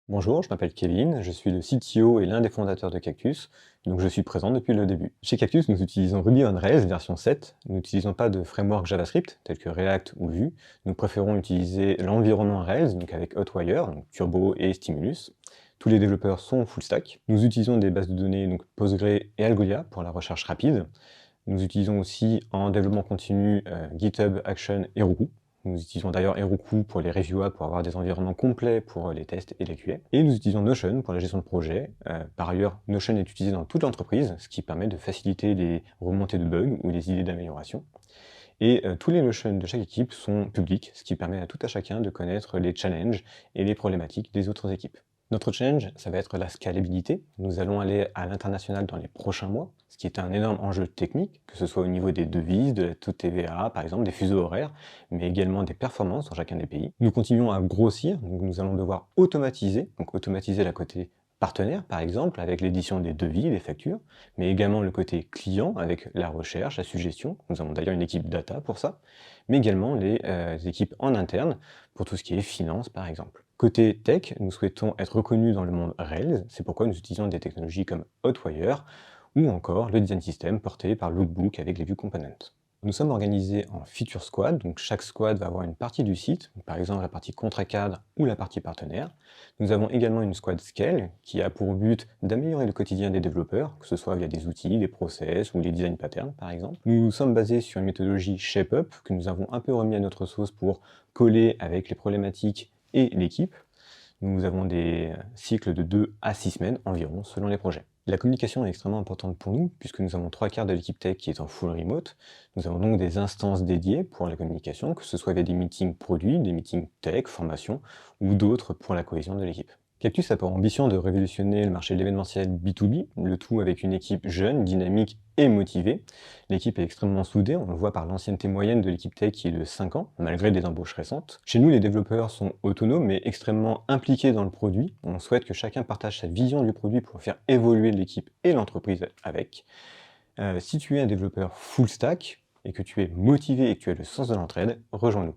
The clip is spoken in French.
Bonjour, je m'appelle Kevin, je suis le CTO et l'un des fondateurs de Cactus, donc je suis présent depuis le début. Chez Cactus, nous utilisons Ruby on Rails version 7, nous n'utilisons pas de framework JavaScript tel que React ou Vue, nous préférons utiliser l'environnement Rails, donc avec Hotwire, donc Turbo et Stimulus. Tous les développeurs sont full stack. Nous utilisons des bases de données donc Postgre et Algolia pour la recherche rapide. Nous utilisons aussi en développement continu GitHub Action et Heroku. Nous utilisons d'ailleurs Heroku pour les reviews pour avoir des environnements complets pour les tests et les QA. Et nous utilisons Notion pour la gestion de projet. Par ailleurs, Notion est utilisé dans toute l'entreprise, ce qui permet de faciliter les remontées de bugs ou les idées d'amélioration. Et tous les Notion de chaque équipe sont publics, ce qui permet à tout à chacun de connaître les challenges et les problématiques des autres équipes. Notre challenge, ça va être la scalabilité. Nous allons aller à l'international dans les prochains mois, ce qui est un énorme enjeu technique, que ce soit au niveau des devises, de la taux de TVA, par exemple, des fuseaux horaires, mais également des performances dans chacun des pays. Nous continuons à grossir, donc nous allons devoir automatiser, donc automatiser la côté partenaire, par exemple, avec l'édition des devis, des factures, mais également le côté client, avec la recherche, la suggestion. Nous avons d'ailleurs une équipe data pour ça, mais également les équipes en interne, pour tout ce qui est finance, par exemple. Côté tech, nous souhaitons être reconnus dans le monde Rails, c'est pourquoi nous utilisons des technologies comme Hotwire ou encore le design system porté par Lookbook avec les Vue Components. Nous sommes organisés en feature squad, donc chaque squad va avoir une partie du site, par exemple la partie contrat cadre ou la partie partenaire. Nous avons également une squad scale qui a pour but d'améliorer le quotidien des développeurs, que ce soit via des outils, des process ou les design patterns par exemple. Nous sommes basés sur une méthodologie shape-up que nous avons un peu remis à notre sauce pour coller avec les problématiques et l'équipe. Nous avons des cycles de 2 à 6 semaines environ selon les projets. La communication est extrêmement importante pour nous puisque nous avons 3/4 de l'équipe tech qui est en full remote. Nous avons donc des instances dédiées pour la communication, que ce soit via des meetings produits, des meetings tech, formation ou d'autres pour la cohésion de l'équipe. Cactus a pour ambition de révolutionner le marché de l'événementiel B2B, le tout avec une équipe jeune, dynamique et motivée. L'équipe est extrêmement soudée, on le voit par l'ancienneté moyenne de l'équipe tech qui est de 5 ans, malgré des embauches récentes. Chez nous, les développeurs sont autonomes mais extrêmement impliqués dans le produit. On souhaite que chacun partage sa vision du produit pour faire évoluer l'équipe et l'entreprise avec. Si tu es un développeur full stack et que tu es motivé et que tu as le sens de l'entraide, rejoins-nous.